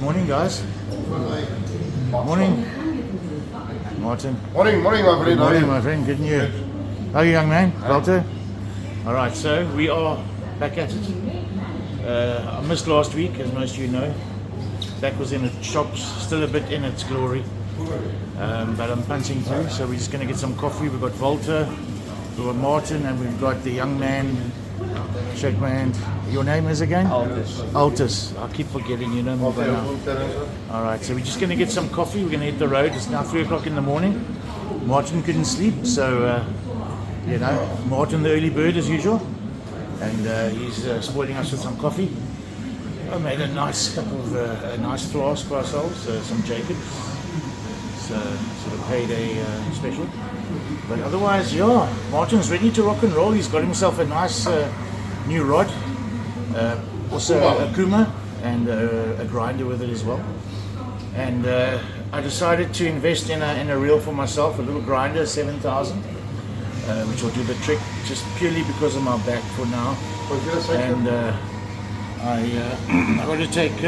Morning, guys. Morning. Martin. Morning, my friend. Morning, my friend. Good news. How are you, young man? Walter? Alright, so we are back at it. I missed last week, as most of you know. That was in the shops, still a bit in its glory. But I'm punching through, so we're just going to get some coffee. We've got Walter, we've got Martin, and we've got the young man. Shake my hand. Your name is again? Altus. I keep forgetting your name. Alright, so we're just going to get some coffee. We're going to hit the road. It's now 3 o'clock in the morning. Martin couldn't sleep, so, Martin the early bird as usual. And he's spoiling us with some coffee. I made a nice cup of, a nice flask for ourselves, some Jacobs. It's sort of payday special. But otherwise, yeah, Martin's ready to rock and roll. He's got himself a nice new rod, also a Kuma and a grinder with it as well. And I decided to invest in a reel for myself, a little grinder, 7,000, which will do the trick just purely because of my back for now. And I got to take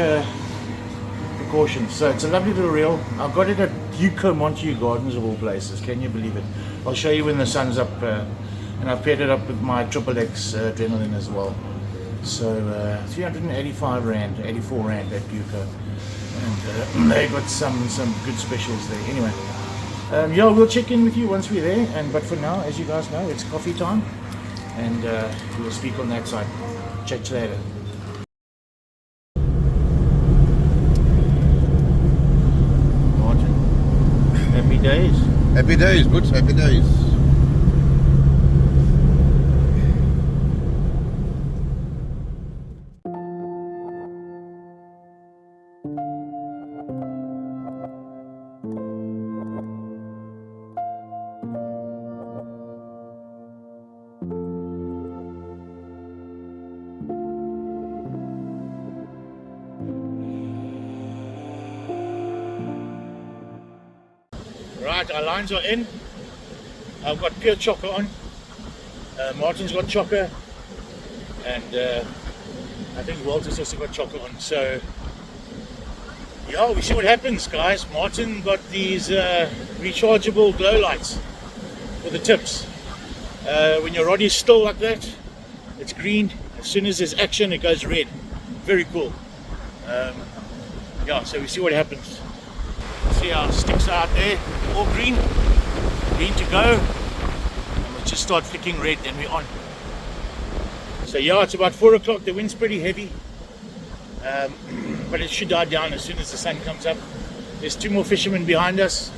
precautions. So it's a lovely little reel. I got it at Buco Montague Gardens of all places. Can you believe it? I'll show you when the sun's up, and I've paired it up with my XXX adrenaline as well. So 385 rand, 84 rand at Buco, and they got some good specials there. Anyway, yeah, we'll check in with you once we're there. But for now, as you guys know, it's coffee time, and we'll speak on that side. Chat to you later. Happy days. Happy days, Butch, happy days. Right, our lines are in. I've got pure chocker on. Martin's got chocker, and I think Walter's also got chocker on. So, yeah, we see what happens, guys. Martin got these rechargeable glow lights for the tips. When your rod is still like that, it's green. As soon as there's action, it goes red. Very cool. Yeah, so we see what happens. See our sticks are out there, all green to go, and we'll just start flicking red, then we're on. So yeah, it's about 4 o'clock, the wind's pretty heavy, but it should die down as soon as the sun comes up. There's 2 more fishermen behind us,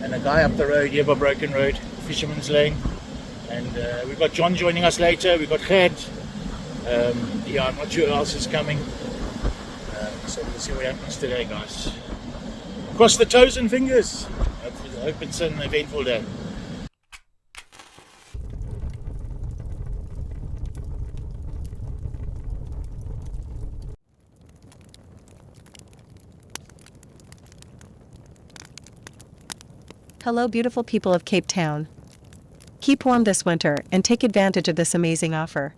and a guy up the road here by Broken Road, Fisherman's Lane, and we've got John joining us later, we've got Chad, yeah, I'm not sure who else is coming, so we'll see what happens today, guys. Cross the toes and fingers. I hope it's an eventful day. Hello, beautiful people of Cape Town. Keep warm this winter and take advantage of this amazing offer.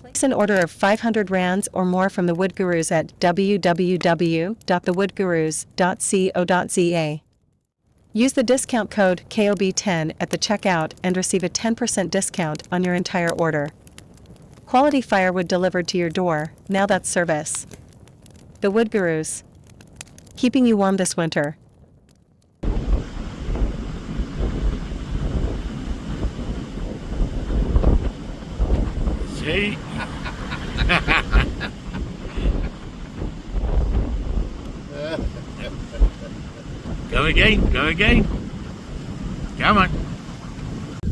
Place an order of 500 rands or more from the Wood Gurus at www.thewoodgurus.co.za. Use the discount code KOB10 at the checkout and receive a 10% discount on your entire order. Quality firewood delivered to your door, now that's service. The Wood Gurus. Keeping you warm this winter. See? Go again. Come on.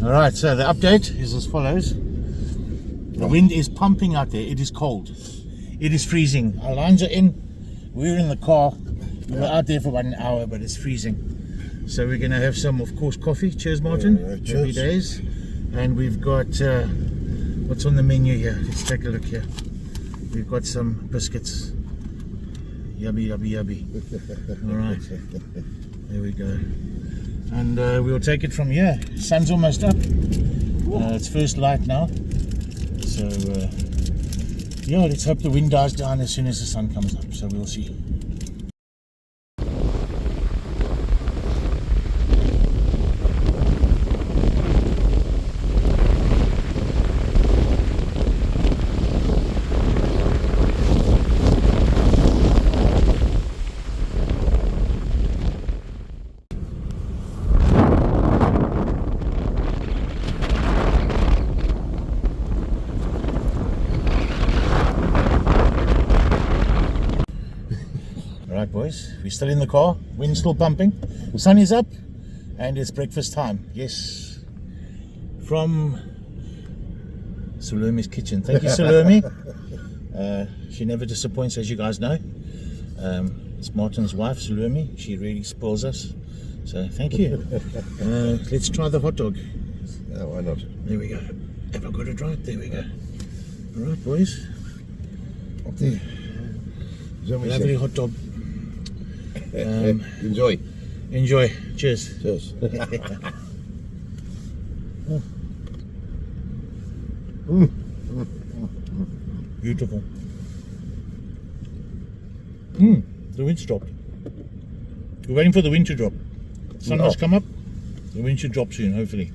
Alright, so the update is as follows. The wind is pumping out there. It is cold. It is freezing. Our lines are in. We're in the car. We were out there for about an hour, but it's freezing. So we're going to have some, of course, coffee. Cheers, Martin. Cheers. Happy days. And we've got... what's on the menu here? Let's take a look here. We've got some biscuits. Yummy. Alright. There we go. And we'll take it from here. Sun's almost up. It's first light now. So, yeah, let's hope the wind dies down as soon as the sun comes up. So we'll see. boys. We're still in the car. Wind's still pumping. Sun is up, and it's breakfast time. Yes, from Salomi's kitchen. Thank you, Salomi. She never disappoints, as you guys know. It's Martin's wife, Salomi. She really spoils us. So thank you. Let's try the hot dog. Yeah, why not? There we go. Have I got it right? There we go. All right, boys. Up there. Lovely hot dog. Enjoy. Enjoy. Cheers. Cheers. Beautiful. The wind's dropped. We're waiting for the wind to drop. Sun has come up. The wind should drop soon, hopefully.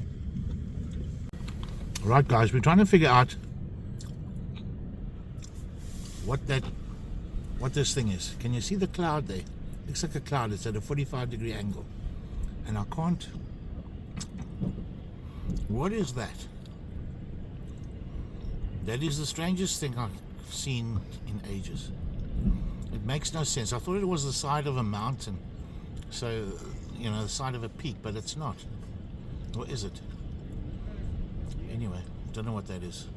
Right, guys, we're trying to figure out what this thing is. Can you see the cloud there? Looks like a cloud. It's at a 45-degree angle, and I can't. What is that? That is the strangest thing I've seen in ages. It makes no sense. I thought it was the side of a mountain, so you know, the side of a peak, but it's not. Or is it? Anyway, don't know what that is.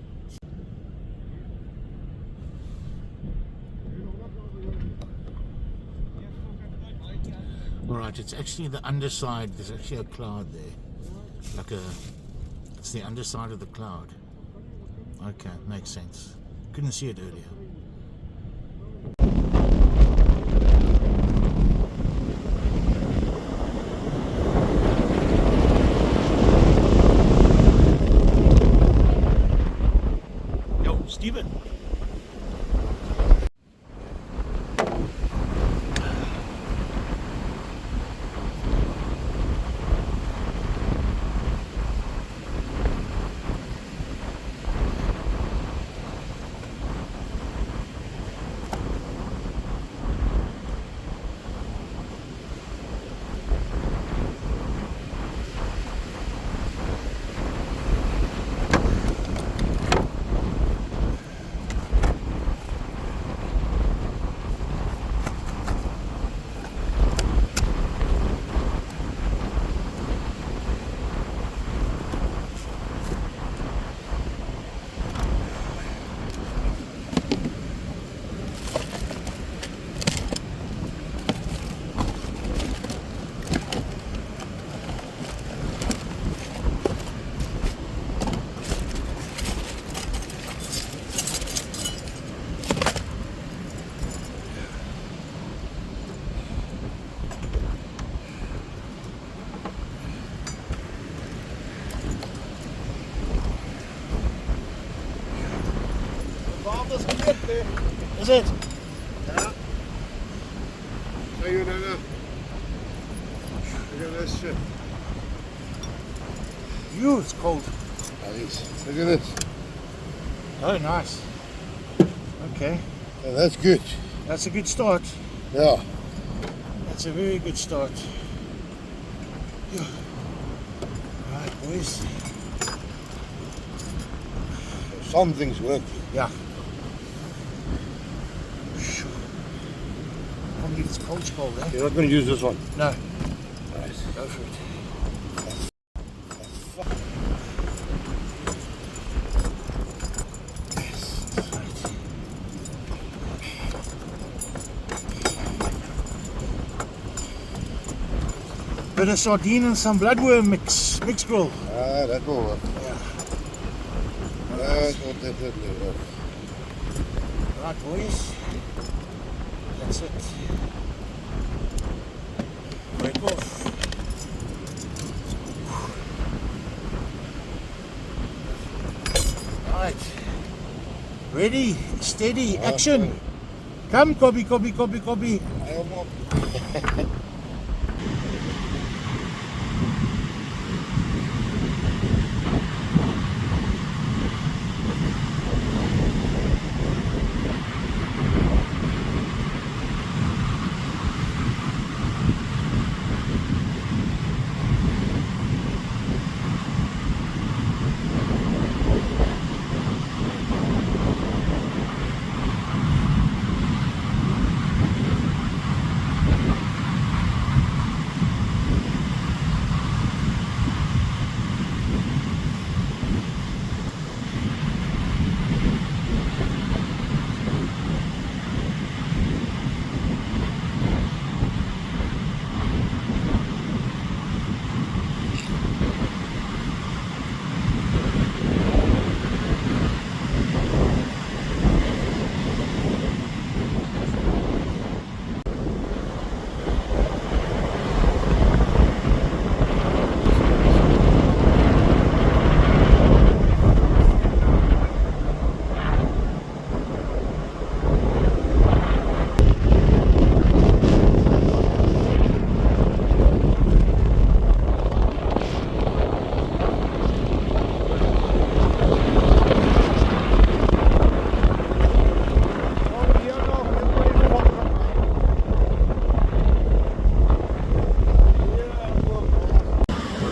Alright, it's actually the underside. There's actually a cloud there. It's the underside of the cloud. Okay, makes sense. Couldn't see it earlier. Yo, Steven. Is it? Yeah. So you know, look at this shit. You, it's cold. Nice. Look at this. Oh, nice. Okay, Yeah, that's good. that's a good start. Yeah. That's a very good start. Yeah. Right, boys. Something's working. Yeah. I can't believe it's cold, eh? You're not going to use this one. No. Nice. Go for it. Yes, that's right. Bit of sardine and some bloodworm mix grill. Ah, that will work. Yeah. That will definitely work. Right, boys. That's it. Break off. Right. Ready, steady, action. Come, Cobby. I am not.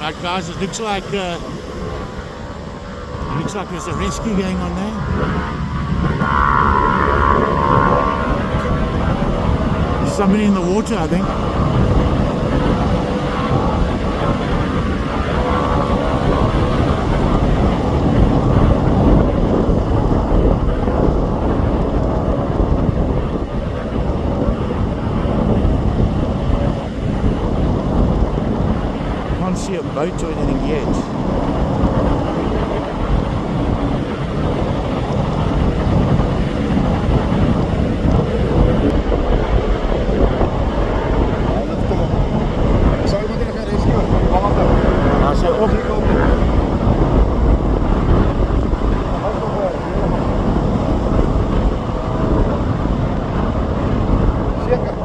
Right, guys, it looks like there's a rescue going on there. There's somebody in the water, I think. Can't see a boat or anything yet. Zou iemand er gaan rescuen? Wacht even. Nou, zo op. Circa.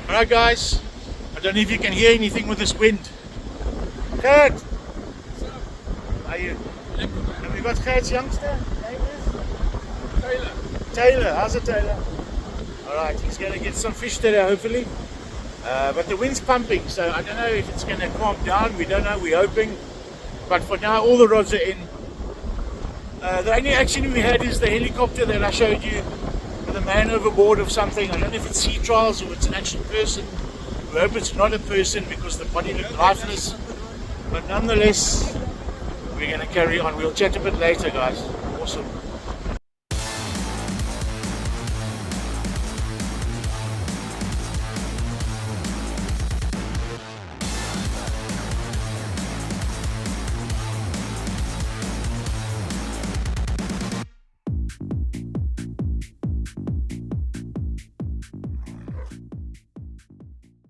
Alright guys, I don't know if you can hear anything with this wind. Gert! Are you? Have we got Gert's youngster? Taylor, how's it Taylor? Alright, he's going to get some fish today hopefully. But the wind's pumping, so I don't know if it's going to calm down, we don't know, we're hoping. But for now all the rods are in. The only action we had is the helicopter that I showed you with a man overboard of something. I don't know if it's sea trials or it's an actual person. We hope it's not a person because the body looked lifeless. But nonetheless, we're going to carry on. We'll chat a bit later guys. Awesome.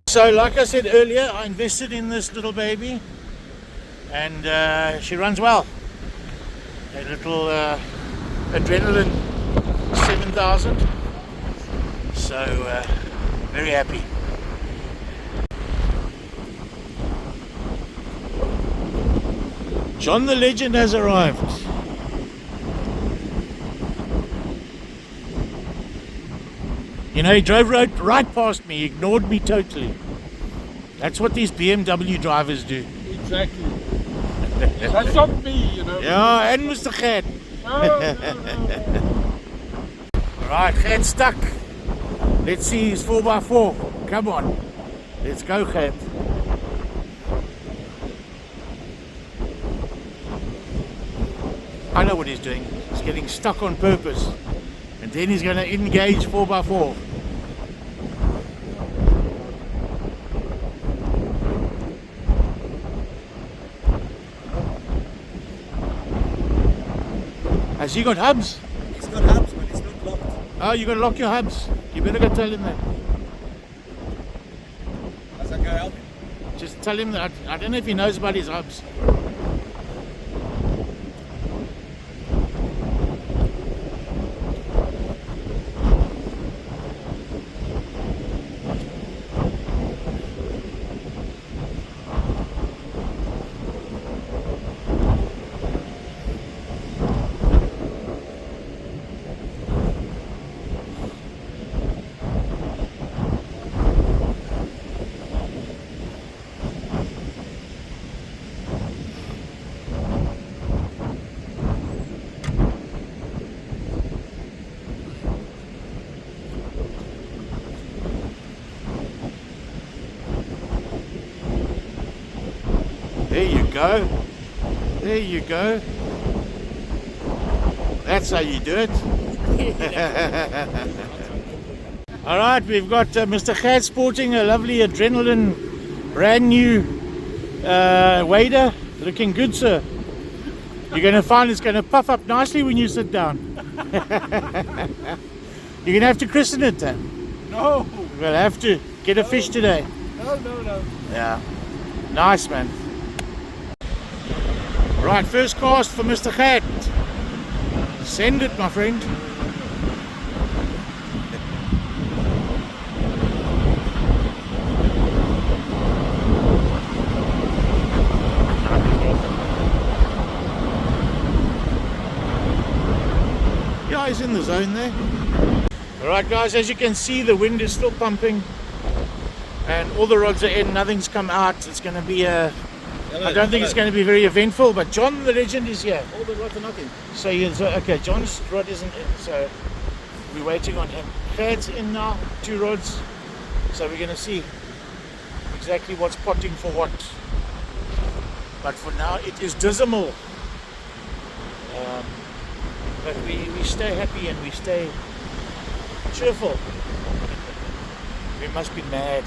So like I said earlier, I invested in this little baby and she runs well. A little adrenaline 7000, so very happy. John the Legend has arrived. You know, he drove right past me, ignored me totally. That's what these BMW drivers do. Exactly. That's not me, you know. Yeah, and Mr. Gert. Alright, Gert's stuck. Let's see his 4x4. Come on. Let's go, Gert. I know what he's doing. He's getting stuck on purpose. And then he's going to engage 4x4. Has he got hubs? He's got hubs, but it's not locked. Oh, you're going to lock your hubs. You better go tell him that. As I go help him. Just tell him that. I don't know if he knows about his hubs. There you go. There you go. That's how you do it. All right, we've got Mr. Gert sporting a lovely adrenaline brand new wader. Looking good, sir. You're going to find it's going to puff up nicely when you sit down. You're going to have to christen it then. No. We'll have to get a fish today. No. Yeah. Nice, man. Right, first cast for Mr. Khat. Send it, my friend. Yeah, he's in the zone there. Alright guys, as you can see, the wind is still pumping and all the rods are in, nothing's come out. It's going to be a... I don't think it's going to be very eventful, but John the legend is here. All the rods are not in. So, okay, John's rod isn't in, so we're waiting on him. Khat's in now, 2 rods. So we're going to see exactly what's potting for what. But for now, it is dismal. But we stay happy and we stay cheerful. We must be mad.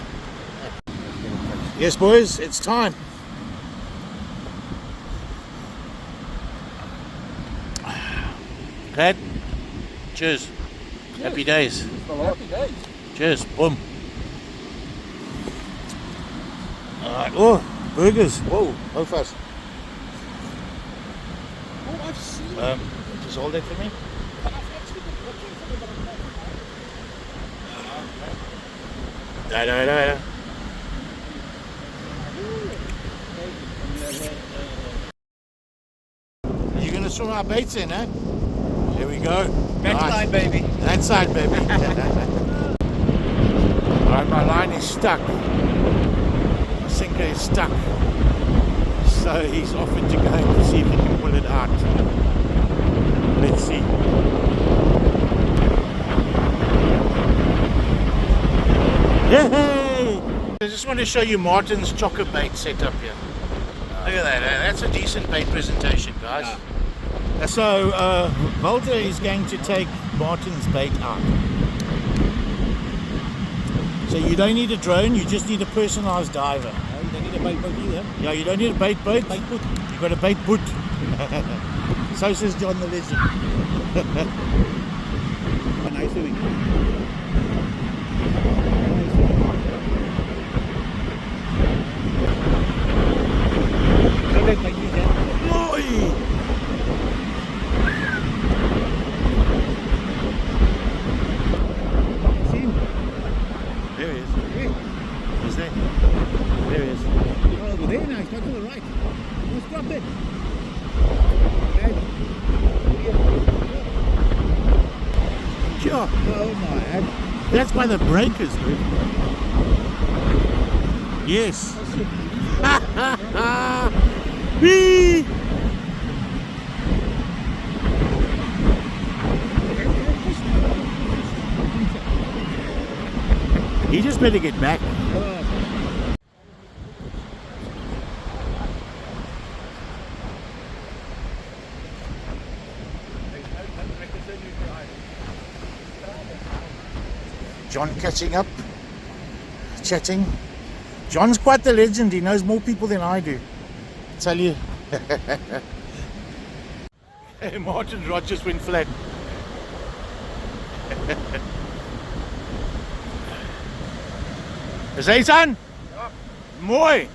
Yes, boys, it's time. Khat, cheers. Happy days. Happy days. Cheers. Boom. Alright. Oh, burgers. Whoa, how fast. Oh, I've seen it. Just hold that for me. I've actually been looking for it, but I'm not. Da. You're gonna swim our baits in, eh? There we go. Back line, baby. That side, baby. Alright, my line is stuck. My sinker is stuck. So he's offered to go and see if he can pull it out. Let's see. Yay! I just want to show you Martin's chocker bait setup here. Look at that, that's a decent bait presentation, guys. Yeah. So, Walter is going to take Martin's bait out. So you don't need a drone, you just need a personalised diver. No, you don't need a bait boat either. Yeah, you don't need a bait boat. Bait boat. You got a bait boot. So says John the legend. A nice swimming. Don't let my knees down. See him? There he is. Hey. He's there. There he is. Oh, over there now. He's not to the right. Let's drop it. Sure. Oh my head. That's by the breakers, dude. Yes. Whee! He just better get back. John catching up, chatting. John's quite the legend. He knows more people than I do. I tell you. Hey, Martin Rogers went flat. Is hy son? Ja. Mooi.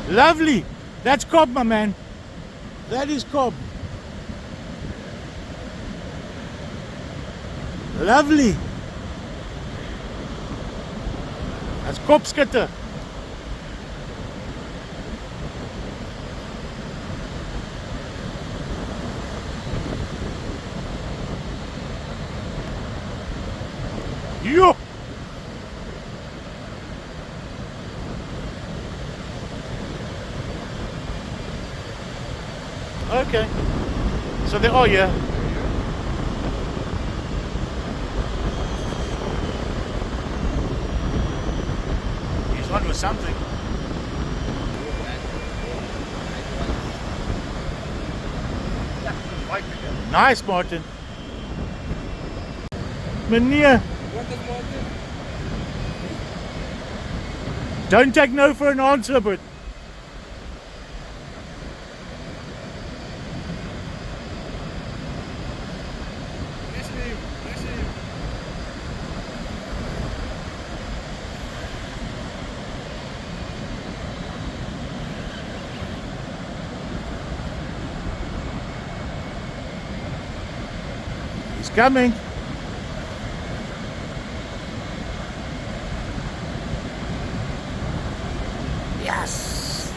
Lovely. That's Cobb, my man. That is Cobb. Lovely. That's Kopskitter. Yo. Okay. So they are here. He's on with something. Nice, Martin. Meneer. What is Martin? Don't take no for an answer, but coming. Yes.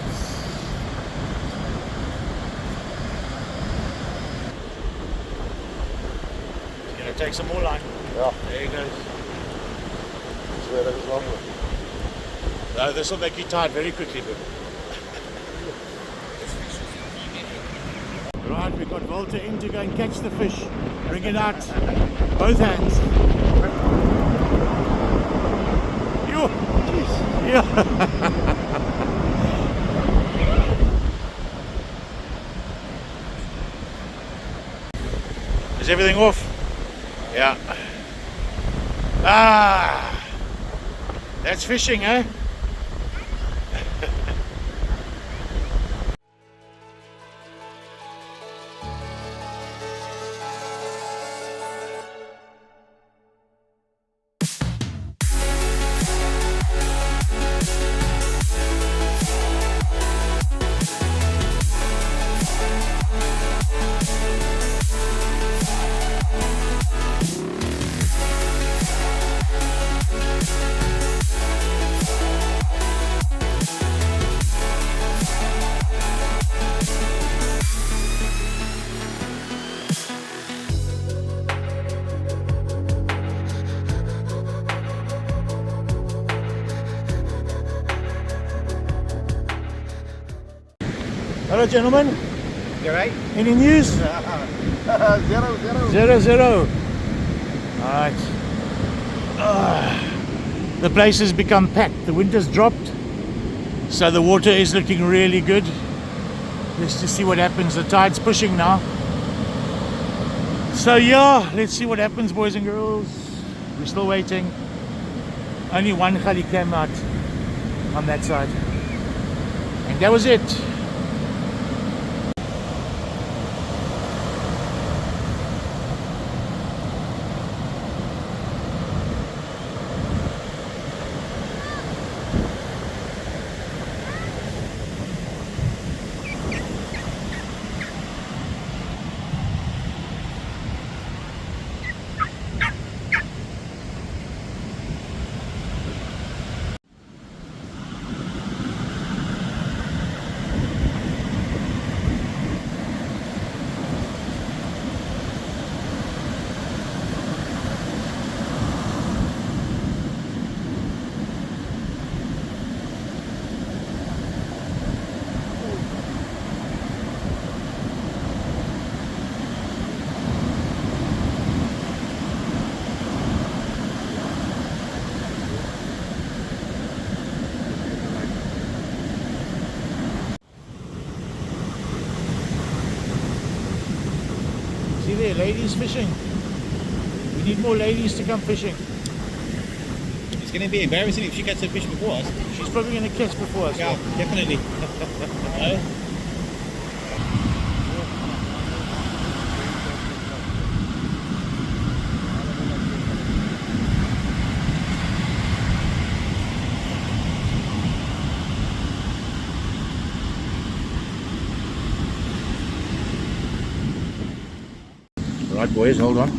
He's gonna take some more line. Yeah, There he goes. that's where it is longer. No, this will make you tired very quickly, but. Right, we've got Walter in to go and catch the fish. Bring it out. Both hands. You. Yeah. Is everything off? Yeah. Ah. That's fishing, eh? Hello, gentlemen. You right? Any news? 0-0. 0-0. All right. The place has become packed. The wind has dropped, so the water is looking really good. Let's just see what happens. The tide's pushing now. So yeah, let's see what happens, boys and girls. We're still waiting. Only one khali came out on that side, and that was it. See there, ladies fishing. We need more ladies to come fishing. It's going to be embarrassing if she gets a fish before us. She's probably going to catch before us. Yeah, definitely. Right, boys, hold on.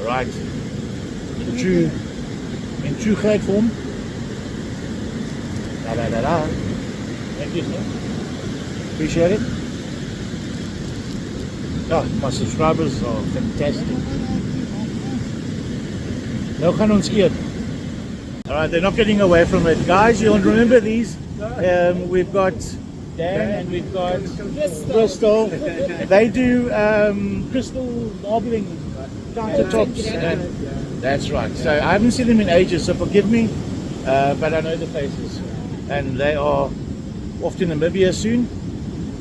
Right. In true great form. Da da da da. Thank you, sir. Appreciate it. Oh, my subscribers are fantastic. No gaan ons eet. Alright, they're not getting away from it. Guys, you'll remember these. We've got Dan and we've got Bristol. They do crystal marbling countertops. That's right. So I haven't seen them in ages, so forgive me, but I know the faces. And they are off to Namibia soon.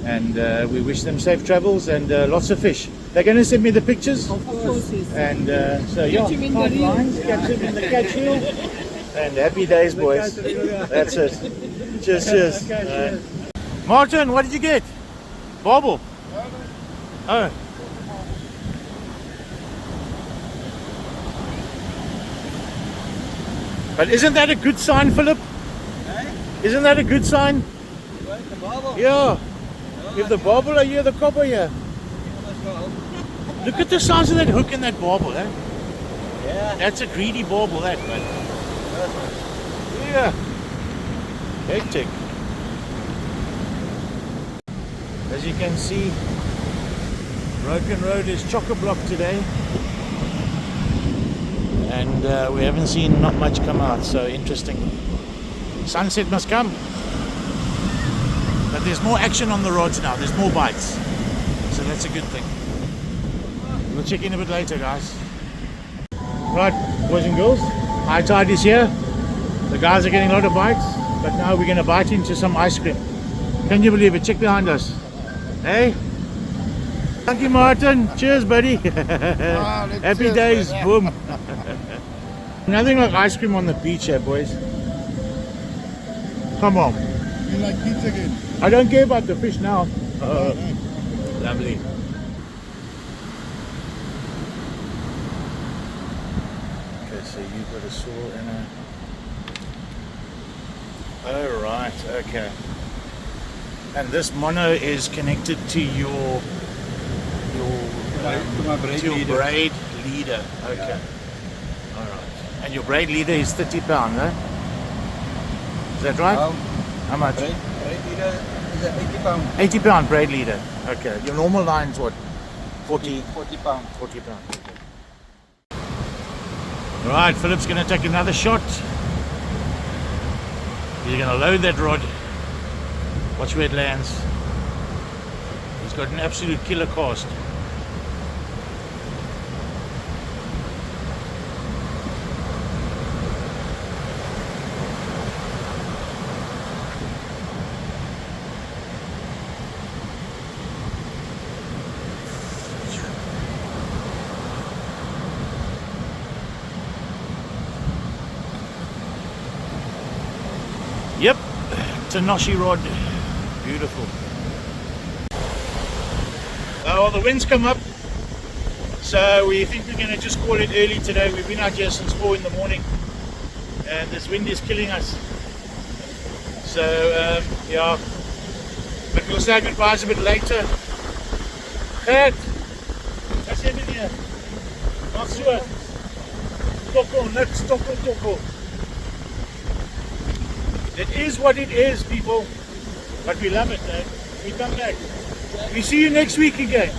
And we wish them safe travels and lots of fish. They're going to send me the pictures. Of course, yes. And so yeah, Catch 'em in the five reel. lines, catch them in the catch reel. And happy days, boys. That's it. Cheers. Martin, what did you get? Bobble. Oh. But isn't that a good sign, Philip? Isn't that a good sign? Yeah. If the bobble, are you the copper here? Look at the size of that hook and that barbel, eh? Yeah. That's a greedy barbel, that, man. Yeah. Hectic. As you can see, Broken Road is chock-a-block today. And we haven't seen not much come out, so interesting. Sunset must come. But there's more action on the rods now, there's more bites. So that's a good thing. We'll check in a bit later, guys. Right, boys and girls, high tide is here. The guys are getting a lot of bites, but now we're going to bite into some ice cream. Can you believe it? Check behind us. Hey? Thank you, Martin. Cheers, buddy. Happy days. Man. Boom. Nothing like ice cream on the beach here, boys. Come on. You like pizza again? I don't care about the fish now. Lovely. Okay, so you've got a saw and a... Oh, right, okay. And this mono is connected to your braid leader. Okay. Yeah. All right. And your braid leader is 30 pounds, eh? Is that right? How much? Braid leader is 80 pounds. 80 pound braid leader. Okay. Your normal line's what? 40 pounds. 40 pounds. Okay. All right, Philip's going to take another shot. He's going to load that rod. Watch where it lands. He's got an absolute killer cast. Yep, Tanoshi rod. Beautiful. Oh, the wind's come up, so we think we're going to just call it early today. We've been out here since 4 in the morning, and this wind is killing us. So, yeah, but we'll say goodbyes a bit later. Gert, wat sê meneer? Wat so? Tokkel, niks, tokkel. It is what it is, people. But we love it, eh? We come back. We see you next week again.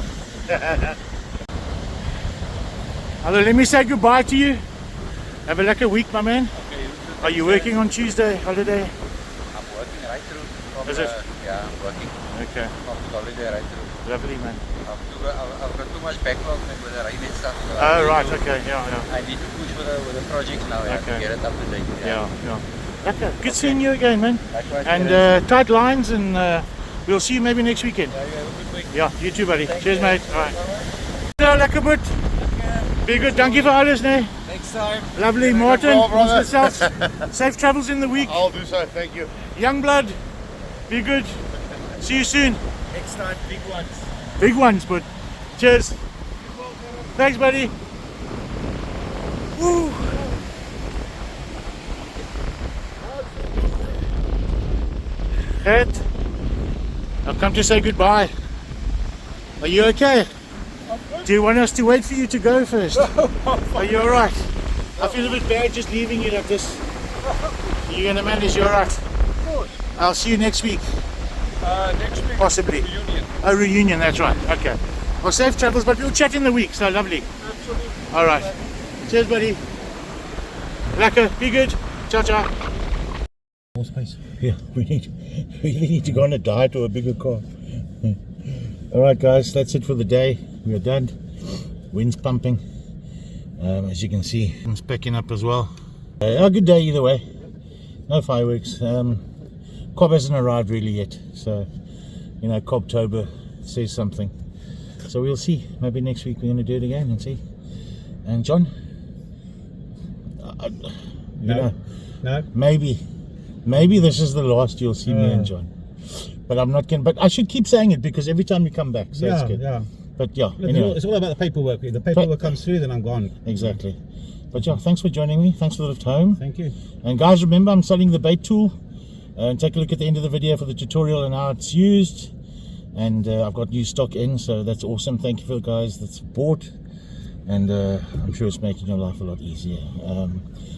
Hello, let me say goodbye to you. Have a lekker week, my man. Okay. Are you working on Tuesday, holiday? I'm working right through. Is it? Yeah, I'm working. Okay. From the holiday right through. Lovely, man. I've got too much backlog with the rain and stuff. So Oh, right, okay, yeah. I need to push with the project now, Okay. to get it up to date. Yeah. Okay, good seeing you again, man. Likewise, And tight lines, and we'll see you maybe next weekend. Yeah, you have a good week. Yeah, you too, buddy. Thank Cheers, you. mate. All right. Ja, lekker boet. Be good. Dankie vir alles, nee. Next time. Lovely, Yeah, Martin. no problem, Ons gesels. Safe travels in the week. I'll do so, thank you. Young blood, be good. See you soon. Next time, big ones. Big ones, but cheers. Thanks, buddy. Woo. Gert, I've come to say goodbye. Are you okay? Do you want us to wait for you to go first? Are you alright? I feel a bit bad just leaving you like this. You're gonna manage, you're alright. I'll see you next week. Next week. Possibly. Reunion. A reunion, that's right. Okay. Well, safe travels, but we'll chat in the week, so lovely. Absolutely. Alright. Cheers, buddy. Lekker, be good. Ciao, ciao. More space. Yeah, we really need to go on a diet or a bigger car. Alright, guys, that's it for the day. We are done. Wind's pumping. As you can see, it's picking up as well. A good day either way. No fireworks. Cobb hasn't arrived really yet, so you know, Cobtober says something. So we'll see. Maybe next week we're going to do it again and see. And John, No. maybe this is the last you'll see me and John. But I'm not going. But I should keep saying it because every time you come back, so it's good. Yeah. But yeah, Look, anyway, it's all about the paperwork. If the paperwork comes through, then I'm gone. exactly. But yeah, thanks for joining me. Thanks for the lift home. Thank you. And guys, remember, I'm selling the bait tool. And take a look at the end of the video for the tutorial and how it's used. and I've got new stock in, so that's awesome. Thank you for the guys that's bought, and I'm sure it's making your life a lot easier.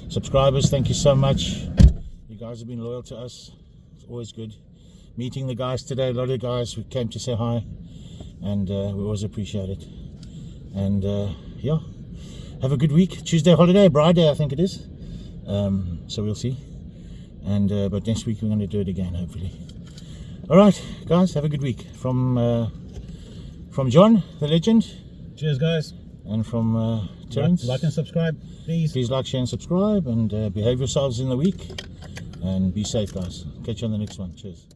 Subscribers, thank you so much. You guys have been loyal to us. It's always good meeting the guys today. A lot of guys who came to say hi, and we always appreciate it. And yeah, have a good week. Tuesday holiday, Bride Day I think it is, so we'll see. And but next week we're going to do it again, hopefully. All right, guys, have a good week. From John, the legend. Cheers, guys. And from Terence. Like and subscribe, please. Please like, share, and subscribe, and behave yourselves in the week. And be safe, guys. Catch you on the next one. Cheers.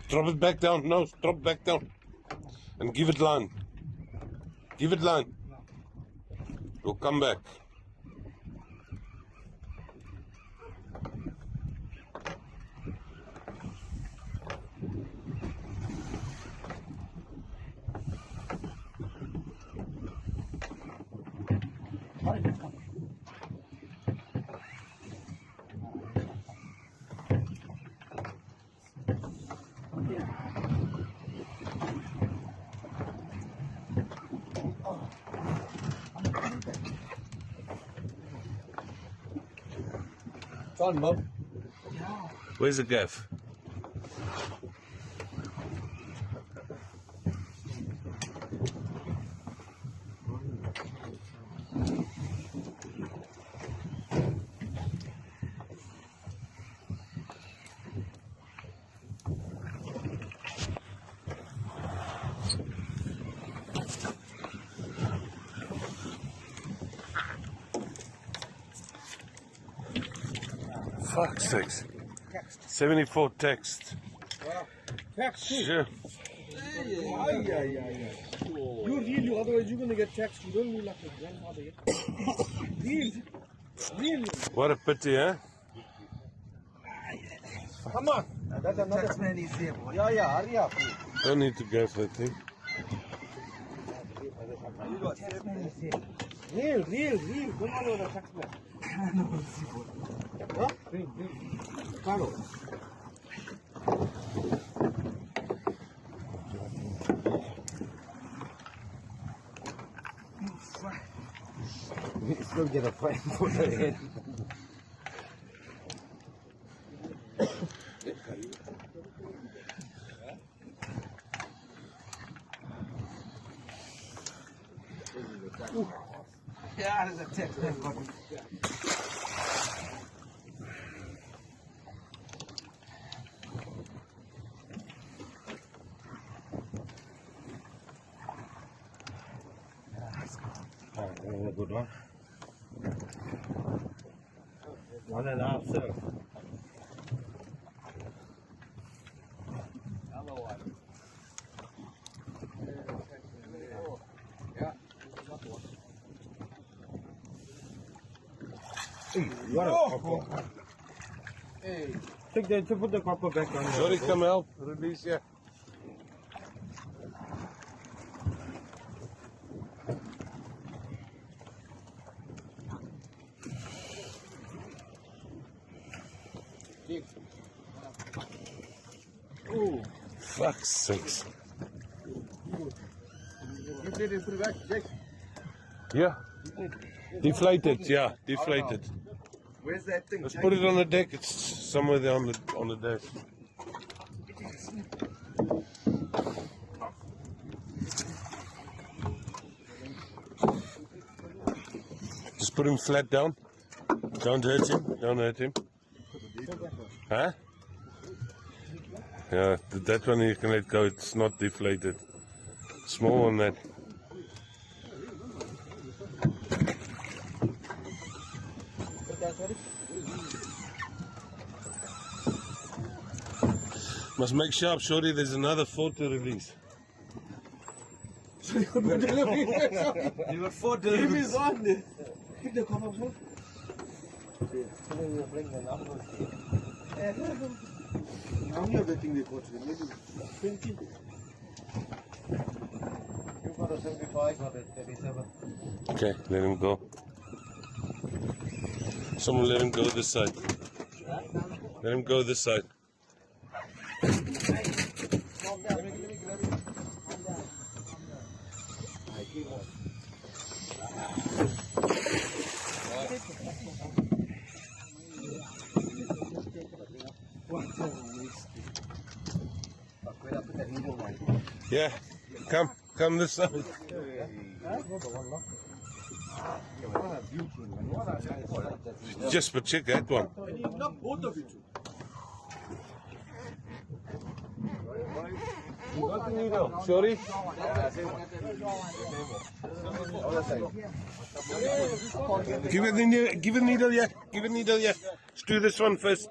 Drop it back down. No, drop it back down. And give it line. Give it line. We'll come back. Where's the gaff? Fuck's sakes. 74 text. Text too. Sure. You real, otherwise you're gonna get text. You don't need like a grandfather yet. Real. What a pity, eh? Come on. That's another text man is here. Yeah, hurry up. Don't need to go for that thing. Real. Come on over the text man. Huh? Carlo. Still get a frame for the head. Yeah, there's a text. A good one. 1.5 sir. What a copper. Hey. Put the copper back on. Sorry, come help. Release ya. Oh, Fuck's sakes. you did it, put it back, Jake. Yeah. Deflated, yeah, deflated. Where's that thing? Let's put it on the deck. It's somewhere there on the desk. Just put him flat down. Don't hurt him. Don't hurt him. Huh? Yeah, that one you can let go. It's not deflated. Small on that. Must make sharp, shorty. There's another 4 to release. You got 4 deliveries on there. Keep the corner, sir. How many of the thing they got today? Maybe 20. You got a 75, got a 37. Okay, let him go. Someone let him go this side. Let him go this side. Yeah, come this side. Just but check that one. And you knock both of it. You got the needle, sorry. Give it the needle, yeah. Give it the needle, yeah. Let's do this one first.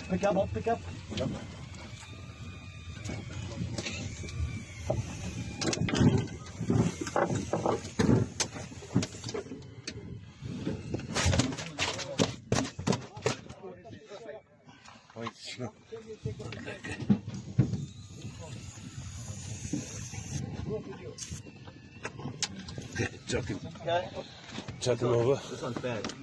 Pick up, pick up. Yep. Okay, chuck him over. This one's bad.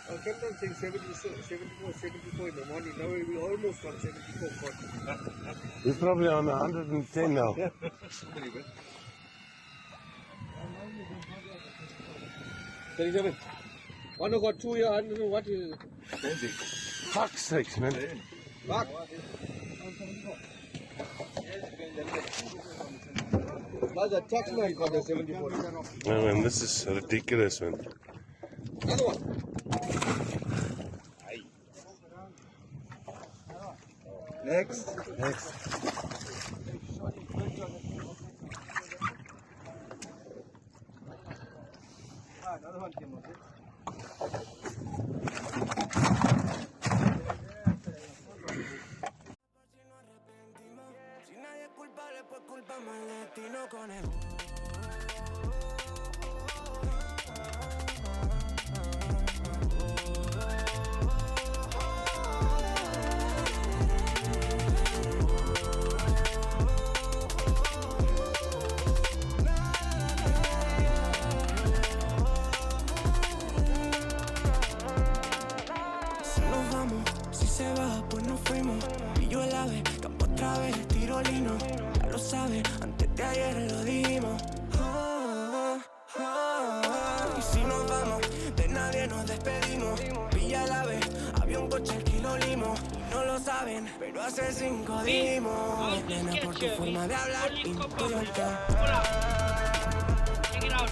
I kept on saying 74 in the morning. Now we're almost on 74. We're probably on 110 now. One got 2 here, I don't know what is. Fuck's sakes, man. Mark. That's a tax man got the 74. No, man, this is ridiculous, man. Another one. Next. Another one came out. Si nadie es culpable, pues culpamos al destino con el pues nos fuimos. Y yo la ve, campo otra vez, tiro lino. Ya lo sabes, antes de ayer lo dimos. Y si nos vamos, de nadie nos despedimos. Pilla la vez, había un coche al que lo limos. No lo saben, pero hace 5 dimos. Nena, por tu forma de hablar, importa. Check it out.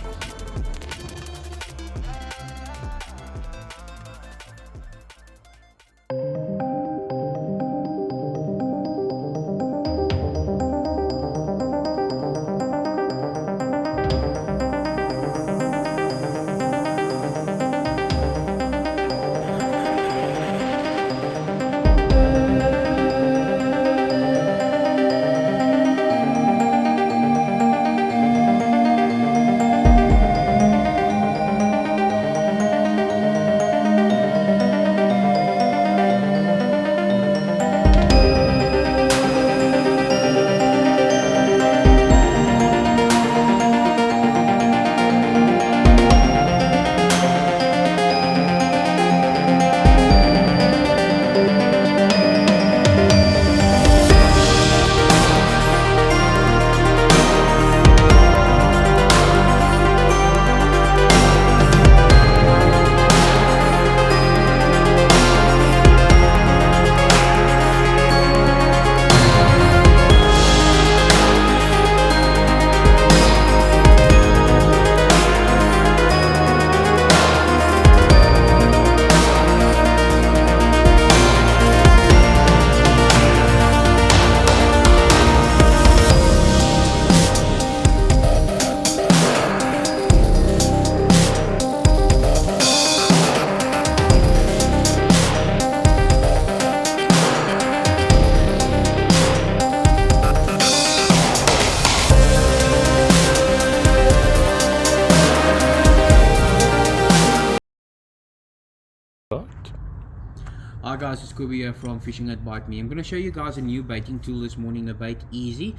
Hi guys, it's Kobe here from Fishing at Bite Me. I'm going to show you guys a new baiting tool this morning, the Bait Easy.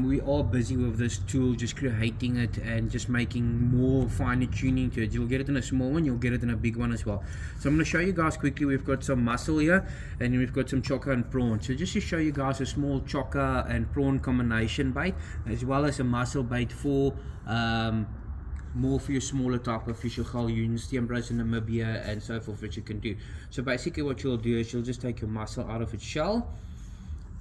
We are busy with this tool, just creating it and just making more finer tuning to it. You'll get it in a small one, you'll get it in a big one as well. So I'm going to show you guys quickly. We've got some mussel here and then we've got some chocker and prawn. So just to show you guys a small chocker and prawn combination bait, as well as a mussel bait for more for your smaller type of fish, your galjoens, steenbrows in Namibia and so forth, which you can do. So basically what you'll do is you'll just take your mussel out of its shell.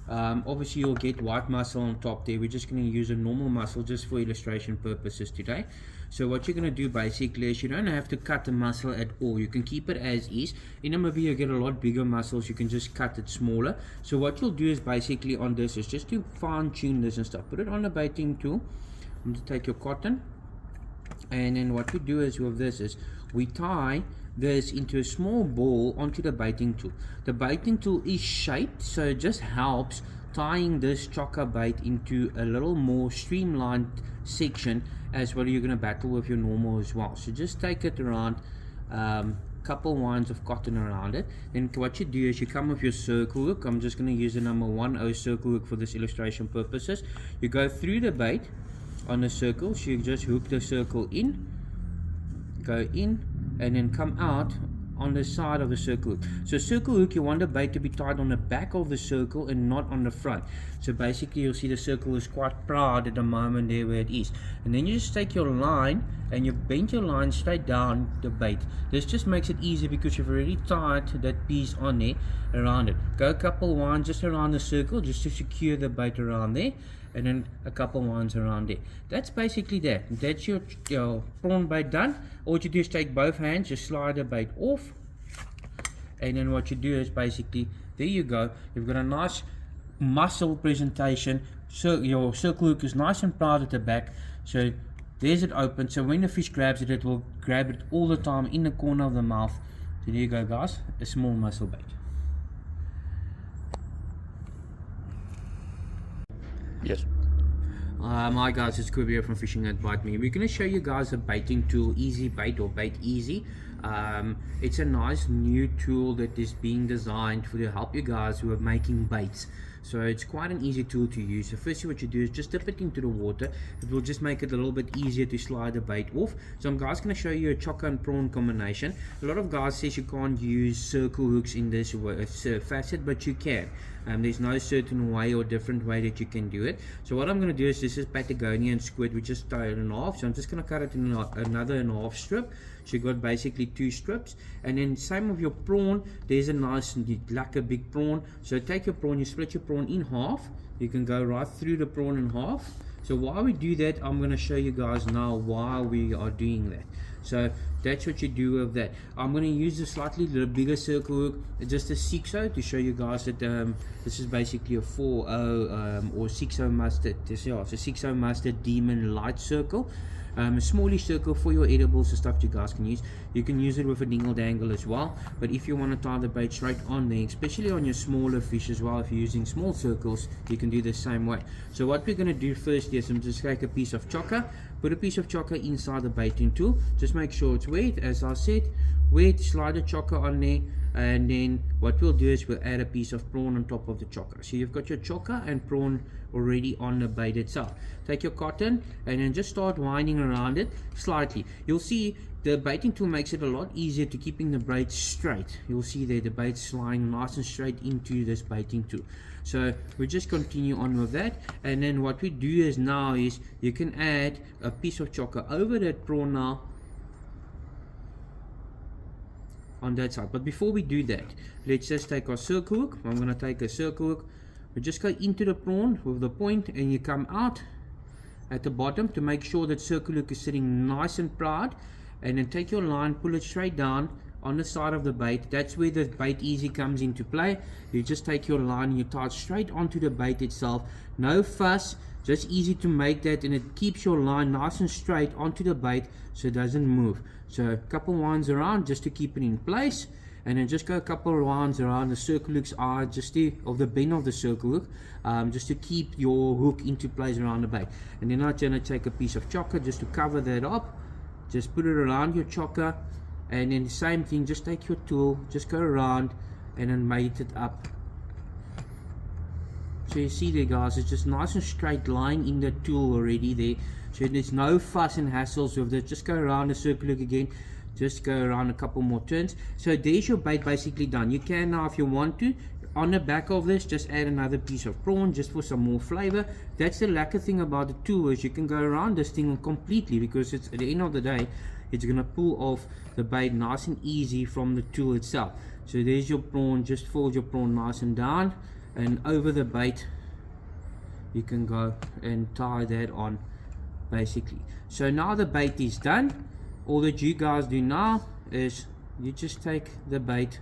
Obviously you'll get white mussel on top there. We're just going to use a normal mussel just for illustration purposes today. So what you're going to do basically is you don't have to cut the mussel at all. You can keep it as is. In Namibia you get a lot bigger mussels, you can just cut it smaller. So what you'll do is basically on this is just to fine tune this and stuff. Put it on a baiting tool. I'm going to take your cotton. And then what we do is with this is we tie this into a small ball onto the baiting tool. The baiting tool is shaped, so it just helps tying this chocker bait into a little more streamlined section as well. You're going to battle with your normal as well. So just take it around, couple winds of cotton around it. Then what you do is you come with your circle hook. I'm just going to use the number 10 circle hook for this illustration purposes. You go through the bait on the circle, so you just hook the circle in, go in, and then come out on the side of the circle hook. So circle hook, you want the bait to be tied on the back of the circle and not on the front. So basically you'll see the circle is quite proud at the moment there where it is. And then you just take your line and you bend your line straight down the bait. This just makes it easy because you've already tied that piece on there around it. Go a couple winds just around the circle just to secure the bait around there, and then a couple winds around there. That's basically that. That's your prawn bait done. All you do is take both hands, just slide the bait off, and then what you do is basically, there you go, you've got a nice mussel presentation. So your circle hook is nice and proud at the back, so there's it open, so when the fish grabs it, it will grab it all the time in the corner of the mouth. So there you go guys, a small mussel bait. Yes. Hi guys, it's Kobe here from Fishing at Bite Me. We're going to show you guys a baiting tool, Easy Bait or Bait Easy. It's a nice new tool that is being designed to help you guys who are making baits. So it's quite an easy tool to use. So firstly what you do is just dip it into the water. It will just make it a little bit easier to slide the bait off. So I'm guys going to show you a chocker and prawn combination. A lot of guys says you can't use circle hooks in this facet, but you can. There's no certain way or different way that you can do it. So what I'm going to do is, this is Patagonian squid, we just tie it in half. So I'm just going to cut it in another and a half strip. So you got basically 2 strips. And then same with your prawn, there's a nice like a big prawn. So take your prawn, you split your prawn in half. You can go right through the prawn in half. So while we do that, I'm going to show you guys now while we are doing that. So that's what you do with that. I'm going to use a slightly bigger circle hook, just a 6-0, to show you guys that this is basically a 4-0 or 6-0 mustard. It's a 6-0 mustard demon light circle. A smallish circle for your edibles and stuff you guys can use. You can use it with a dingle dangle as well, but if you want to tie the bait straight on there, especially on your smaller fish as well, if you're using small circles, you can do the same way. So what we're going to do first is I'm just take a piece of chocker, put a piece of chocker inside the baiting tool. Just make sure it's wet, as I said, wet. Slide the chocker on there, and then what we'll do is we'll add a piece of prawn on top of the chocker. So you've got your chocker and prawn already on the bait itself. Take your cotton and then just start winding around it slightly. You'll see the baiting tool makes it a lot easier to keeping the bait straight. You'll see there the bait's lying nice and straight into this baiting tool. So we just continue on with that, and then what we do is now is you can add a piece of chocker over that prawn now on that side. But before we do that, let's just take our circle hook. I'm going to take a circle hook. We just go into the prawn with the point, and you come out at the bottom to make sure that circle hook is sitting nice and proud, and then take your line, pull it straight down on the side of the bait. That's where the bait easy comes into play. You just take your line and you tie it straight onto the bait itself. No fuss, just easy to make that, and it keeps your line nice and straight onto the bait so it doesn't move. So a couple winds around just to keep it in place, and then just go a couple of winds around the circle hook's eye, just of the bend of the circle hook, just to keep your hook into place around the bait. And then I'm going to take a piece of chocker just to cover that up. Just put it around your chocker, and then the same thing, just take your tool, just go around and then mate it up. So you see there guys, it's just nice and straight lying in the tool already there. So there's no fuss and hassles with it. Just go around the circle hook again, just go around a couple more turns. So there's your bait basically done. You can now, if you want to, on the back of this, just add another piece of prawn just for some more flavor. That's the lucky thing about the tool, is you can go around this thing completely, because it's at the end of the day, it's gonna pull off the bait nice and easy from the tool itself. So there's your prawn. Just fold your prawn nice and down, and over the bait you can go and tie that on basically. So now the bait is done. All that you guys do now is you just take the bait,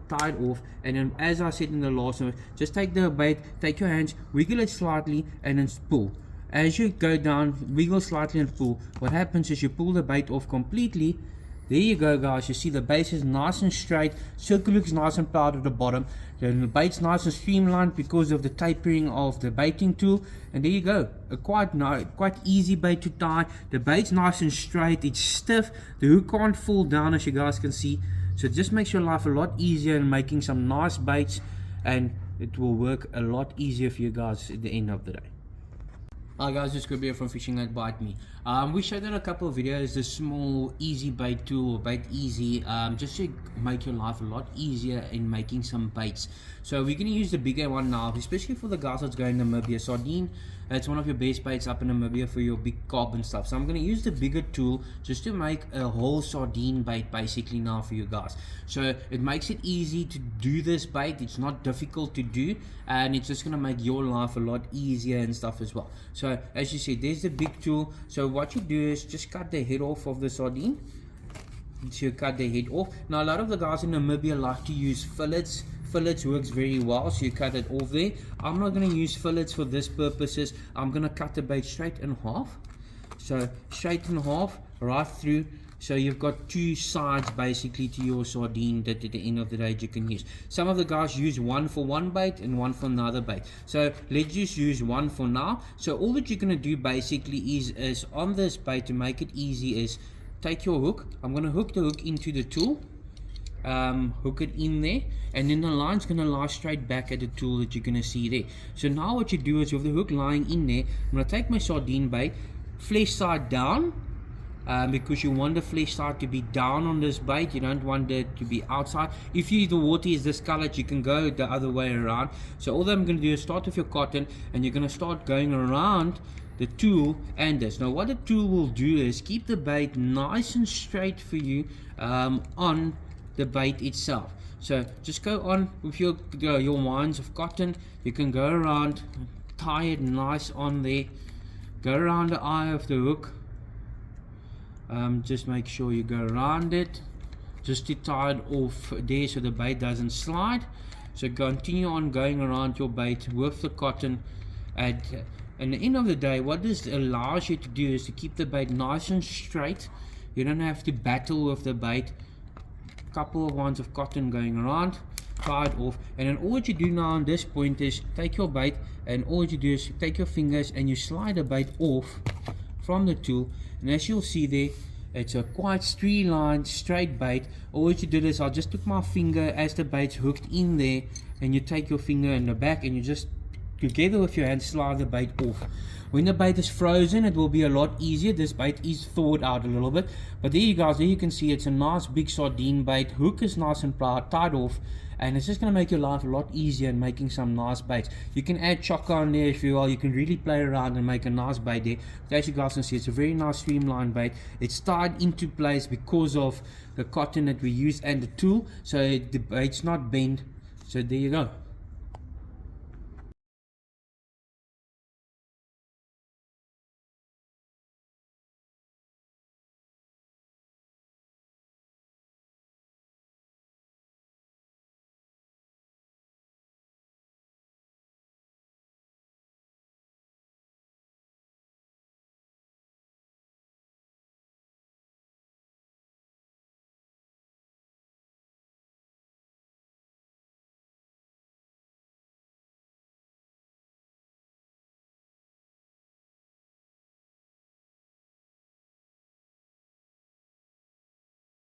tie it off, and then as I said in the last one, just take the bait, take your hands, wiggle it slightly, and then pull. As you go down, wiggle slightly and pull. What happens is you pull the bait off completely. There you go guys, you see the base is nice and straight, circle looks nice and proud at the bottom, then the bait's nice and streamlined because of the tapering of the baiting tool, and there you go, a quite easy bait to tie. The bait's nice and straight, it's stiff, the hook can't fall down as you guys can see, so it just makes your life a lot easier in making some nice baits, and it will work a lot easier for you guys at the end of the day. Hi guys, it's Gabriel from Fishing That Bite Me. We showed in a couple of videos the small easy bait tool, bait easy, just to make your life a lot easier in making some baits. So we're going to use the bigger one now, especially for the guys that's going to Namibia. Sardine, it's one of your best baits up in Namibia for your big carp and stuff. So I'm going to use the bigger tool just to make a whole sardine bait basically now for you guys. So it makes it easy to do this bait, it's not difficult to do, and it's just going to make your life a lot easier and stuff as well. So as you see, there's the big tool. So what you do is just cut the head off of the sardine. So you cut the head off. Now a lot of the guys in Namibia like to use fillets. Fillets works very well, so you cut it off there. I'm not going to use fillets for this purposes. I'm going to cut the bait straight in half. So straight in half, right through. So you've got two sides basically to your sardine that at the end of the day you can use. Some of the guys use one for one bait and one for another bait. So let's just use one for now. So all that you're going to do basically is on this bait, to make it easy, is take your hook. I'm going to hook the hook into the tool, hook it in there, and then the line's going to lie straight back at the tool that you're going to see there. So now what you do is, with the hook lying in there, I'm going to take my sardine bait, flesh side down, because you want the flesh side to be down on this bait. You don't want it to be outside. If the water is discolored, you can go the other way around. So all that I'm going to do is start with your cotton, and you're going to start going around the tool and this. Now what the tool will do is keep the bait nice and straight for you on the bait itself. So just go on with your winds of cotton. You can go around, tie it nice on there, go around the eye of the hook. Just make sure you go around it, just to tie it off there so the bait doesn't slide. So continue on going around your bait with the cotton. And the end of the day, what this allows you to do is to keep the bait nice and straight. You don't have to battle with the bait. Couple of ones of cotton going around, tie it off, and then all what you do now on this point is take your bait, and all you do is take your fingers and you slide the bait off from the tool. And as you'll see there, it's a quite streamlined straight bait. All what you did is I just took my finger as the bait's hooked in there, and you take your finger in the back and you just together with your hand slide the bait off. When the bait is frozen, it will be a lot easier. This bait is thawed out a little bit, but there you guys, there you can see it's a nice big sardine bait. Hook is nice and tied off, and it's just going to make your life a lot easier in making some nice baits. You can add choco on there if you will. You can really play around and make a nice bait there. But as you guys can see, it's a very nice streamlined bait. It's tied into place because of the cotton that we use and the tool, so the bait's not bent. So there you go.